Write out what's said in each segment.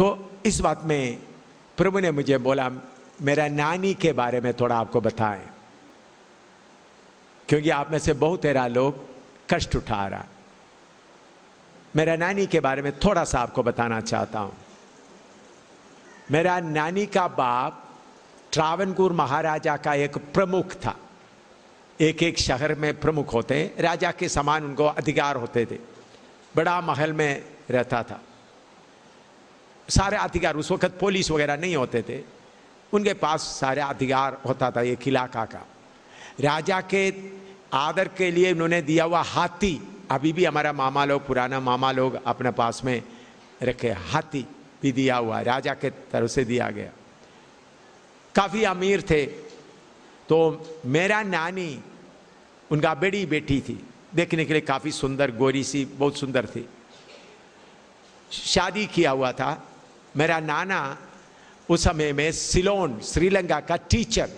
तो इस बात में प्रभु ने मुझे बोला मेरा नानी के बारे में थोड़ा आपको बताएं, क्योंकि आप में से बहुत तेरा लोग कष्ट उठा रहा। मेरा नानी के बारे में थोड़ा सा आपको बताना चाहता हूं। मेरा नानी का बाप ट्रावनकूर महाराजा का एक प्रमुख था। एक एक शहर में प्रमुख होते, राजा के समान उनको अधिकार होते थे। बड़ा महल में रहता था, सारे अधिकार। उस वक्त पुलिस वगैरह नहीं होते थे, उनके पास सारे अधिकार होता था एक इलाका का। राजा के आदर के लिए उन्होंने दिया हुआ हाथी, अभी भी हमारा मामा लोग, पुराना मामा लोग अपने पास में रखे, हाथी भी दिया हुआ, राजा के तरफ से दिया गया। काफ़ी अमीर थे। तो मेरा नानी उनका बड़ी बेटी थी, देखने के लिए काफ़ी सुंदर, गोरी सी, बहुत सुंदर थी। शादी किया हुआ था। मेरा नाना उस समय में सिलोन, श्रीलंका का टीचर,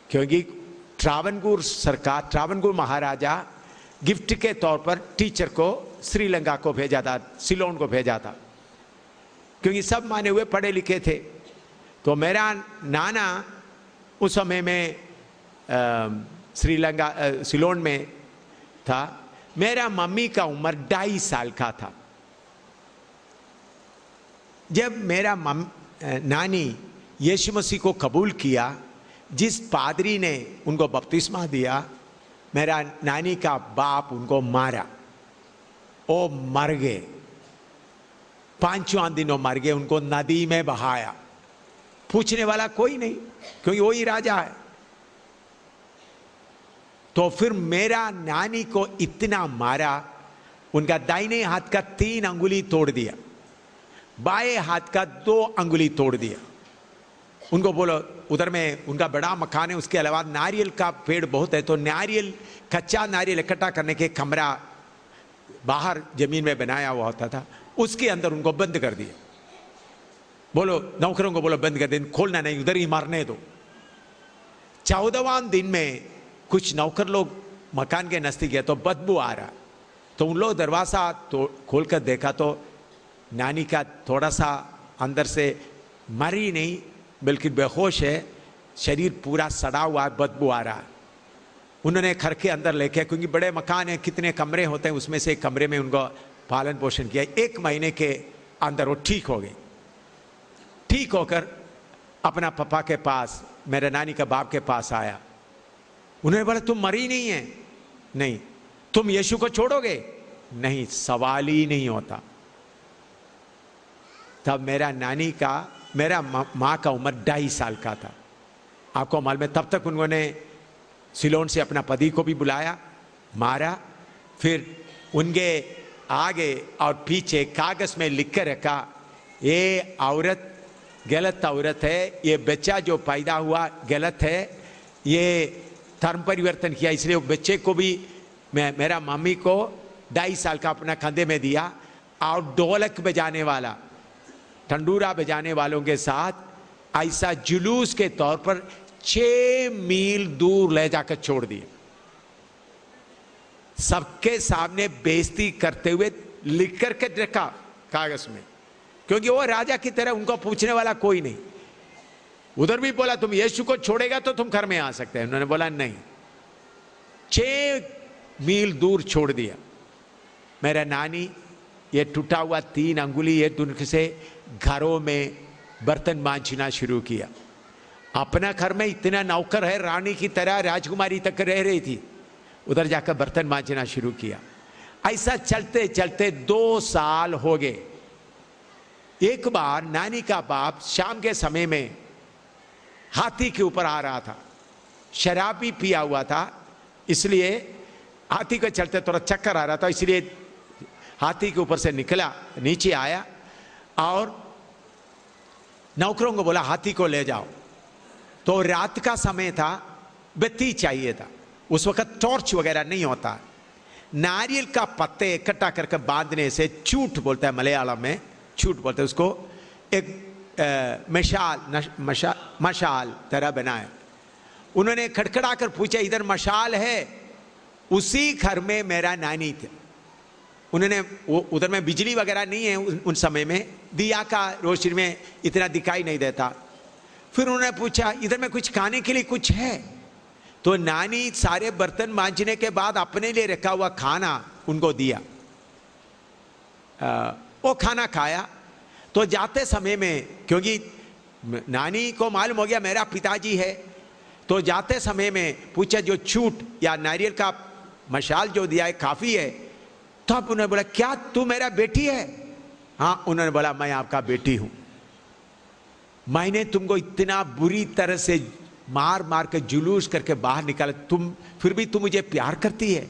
क्योंकि ट्रावनकूर सरकार, ट्रावनकूर महाराजा गिफ्ट के तौर पर टीचर को श्रीलंका को भेजा था, सिलोन को भेजा था, क्योंकि सब माने हुए पढ़े लिखे थे। तो मेरा नाना उस समय में श्रीलंका, सिलोन में था। मेरा मम्मी का उम्र 2.5 साल का था जब मेरा नानी यीशु मसीह को कबूल किया। जिस पादरी ने उनको बपतिस्मा दिया, मेरा नानी का बाप उनको मारा, वो मर गए। 5वां दिन वो मर गए, उनको नदी में बहाया। पूछने वाला कोई नहीं, क्योंकि वही राजा है। तो फिर मेरा नानी को इतना मारा, उनका दाहिने हाथ का 3 अंगुली तोड़ दिया, बाएं हाथ का 2 अंगुली तोड़ दिया। उनको बोलो, उधर में उनका बड़ा मकान है, उसके अलावा नारियल का पेड़ बहुत है, तो नारियल, कच्चा नारियल इकट्ठा करने के कमरा बाहर जमीन में बनाया हुआ होता था, उसके अंदर उनको बंद कर दिया। बोलो नौकरों को बोलो बंद कर दे, खोलना नहीं, उधर ही मारने दो। 14वां दिन में कुछ नौकर लोग मकान के नजदीक गए तो बदबू आ रहा, तो उन लोग दरवाजा तो खोल कर देखा तो नानी का थोड़ा सा अंदर से मरी नहीं बल्कि बेहोश है, शरीर पूरा सड़ा हुआ, बदबू आ रहा है। उन्होंने घर के अंदर लेके, क्योंकि बड़े मकान है, कितने कमरे होते हैं, उसमें से एक कमरे में उनको पालन पोषण किया। 1 महीने के अंदर वो ठीक हो गई। ठीक होकर अपना पापा के पास, मेरे नानी का बाप के पास आया। उन्होंने बोला तुम मरी नहीं है? नहीं। तुम यीशु को छोड़ोगे? नहीं, सवाल ही नहीं होता। तब मेरा नानी का, मेरा माँ का उम्र 2.5 साल का था। आपको मालूम है, तब तक उन्होंने सिलोन से अपना पति को भी बुलाया, मारा, फिर उनके आगे और पीछे कागज में लिख कर रखा, ये औरत गलत औरत है, ये बच्चा जो पैदा हुआ गलत है, ये धर्म परिवर्तन किया। इसलिए वो बच्चे को भी मेरा मम्मी को 2.5 साल का अपना कंधे में दिया, और ढोलक बजाने वाला, ठंडूरा बजाने वालों के साथ ऐसा जुलूस के तौर पर 6 मील दूर ले जाकर छोड़ दिए। सबके सामने बेइज्जती करते हुए लिख करके रखा कागज में, क्योंकि वो राजा की तरह, उनको पूछने वाला कोई नहीं। उधर भी बोला तुम यीशु को छोड़ेगा तो तुम घर में आ सकते हैं, उन्होंने बोला नहीं। 6 मील दूर छोड़ दिया। मेरा नानी ये टूटा हुआ 3 अंगुली ये दुनिया से घरों में बर्तन मांजना शुरू किया। अपना घर में इतना नौकर है, रानी की तरह राजकुमारी तक रह रही थी, उधर जाकर बर्तन मांजना शुरू किया। ऐसा चलते चलते 2 साल हो गए। एक बार नानी का बाप शाम के समय में हाथी के ऊपर आ रहा था, शराब भी पिया हुआ था, इसलिए हाथी को चलते थोड़ा चक्कर आ रहा था, इसलिए हाथी के ऊपर से निकला, नीचे आया और नौकरों को बोला हाथी को ले जाओ। तो रात का समय था, बत्ती चाहिए था, उस वक्त टॉर्च वगैरह नहीं होता। नारियल का पत्ते इकट्ठा करके बांधने से, चूट बोलता है मलयालम में, चूट बोलते हैं उसको, एक मशाल तरह बनाया। उन्होंने खड़खड़ा कर पूछा इधर मशाल है? उसी घर में मेरा नानी थे, उन्होंने वो उधर में बिजली वगैरह नहीं है उन समय में, दिया का रोशनी में इतना दिखाई नहीं देता। फिर उन्होंने पूछा इधर में कुछ खाने के लिए कुछ है? तो नानी सारे बर्तन मांजने के बाद अपने लिए रखा हुआ खाना उनको दिया। वो खाना खाया। तो जाते समय में, क्योंकि नानी को मालूम हो गया मेरा पिताजी है, तो जाते समय में पूछा जो छूट या नारियल का मशाल जो दिया है काफी है? तो अब उन्होंने बोला क्या तू मेरा बेटी है? हाँ। उन्होंने बोला मैं आपका बेटी हूं। मैंने तुमको इतना बुरी तरह से मार मार के जुलूस करके बाहर निकाला, तुम फिर भी तुम मुझे प्यार करती है?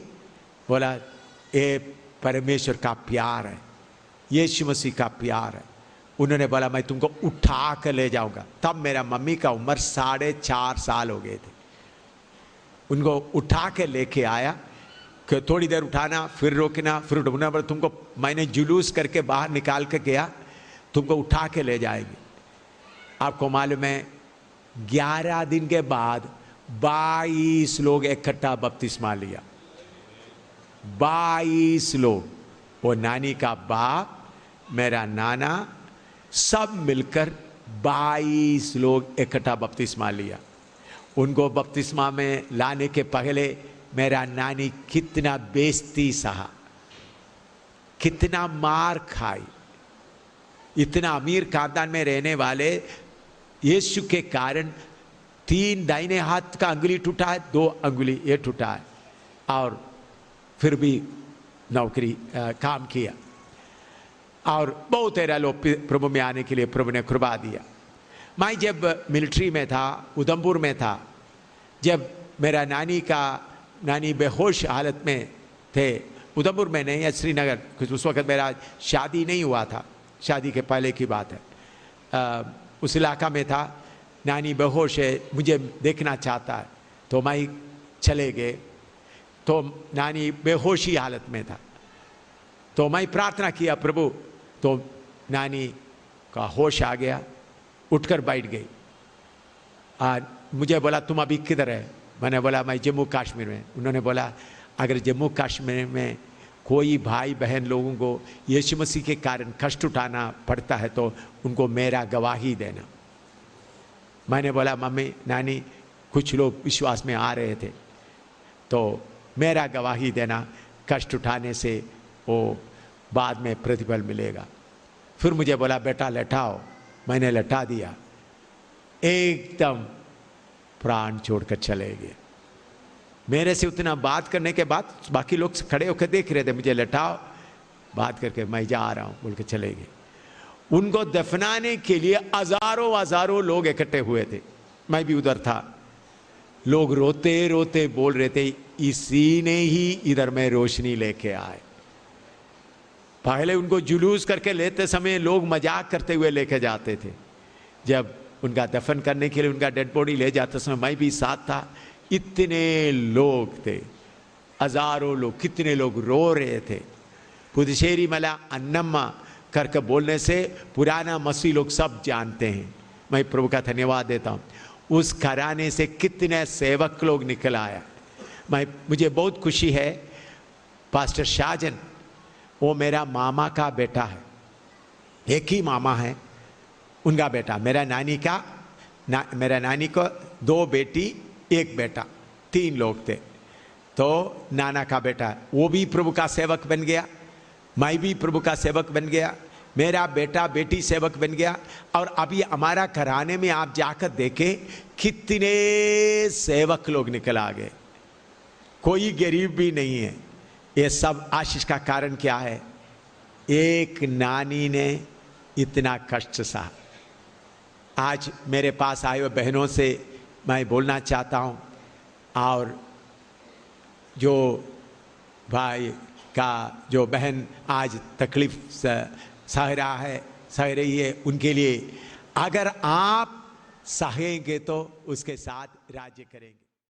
बोला ये परमेश्वर का प्यार है, यीशु मसीह का प्यार है। उन्होंने बोला मैं तुमको उठा कर ले जाऊंगा। तब मेरा मम्मी का उम्र 4.5 साल हो गए थे। उनको उठा के लेके आया कि थोड़ी देर उठाना फिर रोकना फिर उठना, पर तुमको मैंने जुलूस करके बाहर निकाल के गया, तुमको उठा के ले जाएगी। आपको मालूम है 11 दिन के बाद 22 लोग इकट्ठा बपतिस्मा लिया। 22 लोग, वो नानी का बाप, मेरा नाना, सब मिलकर 22 लोग इकट्ठा बपतिस्मा लिया। उनको बपतिस्मा में लाने के पहले मेरा नानी कितना बेइज्जती सहा, कितना मार खाई। इतना अमीर खानदान में रहने वाले यीशु के कारण 3 दाहिने हाथ का अंगुली टूटा है, 2 अंगुली ये टूटा है, और फिर भी नौकरी काम किया। और बहुत तेरा लोग प्रभु में आने के लिए प्रभु ने कृपा दिया। मैं जब मिलिट्री में था, उधमपुर में था, जब मेरा नानी बेहोश हालत में थे, उधमपुर में नहीं है, श्रीनगर, कुछ उस वक्त मेरा शादी नहीं हुआ था, शादी के पहले की बात है। उस इलाका में था, नानी बेहोश है, मुझे देखना चाहता है, तो मैं चले गए। तो नानी बेहोशी हालत में था, तो मैं प्रार्थना किया प्रभु, तो नानी का होश आ गया, उठकर बैठ गई। मुझे बोला तुम अभी किधर है? मैंने बोला मैं जम्मू कश्मीर में। उन्होंने बोला अगर जम्मू कश्मीर में कोई भाई बहन लोगों को यीशु मसीह के कारण कष्ट उठाना पड़ता है तो उनको मेरा गवाही देना। मैंने बोला मम्मी नानी कुछ लोग विश्वास में आ रहे थे, तो मेरा गवाही देना, कष्ट उठाने से वो बाद में प्रतिफल मिलेगा। फिर मुझे बोला बेटा लेटाओ, मैंने लेटा दिया, एकदम प्राण छोड़कर चले गए। मेरे से उतना बात करने के बाद बाकी लोग खड़े होकर देख रहे थे, मुझे लेटाओ, बात करके मैं जा रहा हूं बोल के चले गए। उनको दफनाने के लिए हजारों लोग इकट्ठे हुए थे, मैं भी उधर था। लोग रोते रोते बोल रहे थे इसी ने ही इधर में रोशनी लेके आए। पहले उनको जुलूस करके लेते समय लोग मजाक करते हुए लेके जाते थे, जब उनका दफन करने के लिए उनका डेड बॉडी ले जाते समय मैं भी साथ था। इतने लोग थे, हजारों लोग, कितने लोग रो रहे थे। पुदुचेरी मला अन्नम्मा करके बोलने से पुराना मसीह लोग सब जानते हैं। मैं प्रभु का धन्यवाद देता हूँ। उस घराने से कितने सेवक लोग निकल आया। मुझे बहुत खुशी है, पास्टर शाहजन वो मेरा मामा का बेटा है, एक ही मामा है, उनका बेटा। मेरा नानी को 2 बेटी 1 बेटा, 3 लोग थे। तो नाना का बेटा वो भी प्रभु का सेवक बन गया, मैं भी प्रभु का सेवक बन गया, मेरा बेटा बेटी सेवक बन गया। और अभी हमारा घराने में आप जाकर देखें कितने सेवक लोग निकल आ गए, कोई गरीब भी नहीं है। ये सब आशीष का कारण क्या है? एक नानी ने इतना कष्ट सहा। आज मेरे पास आए हुए बहनों से मैं बोलना चाहता हूँ, और जो भाई का जो बहन आज तकलीफ सह रही है, उनके लिए अगर आप सहेंगे तो उसके साथ राज्य करेंगे।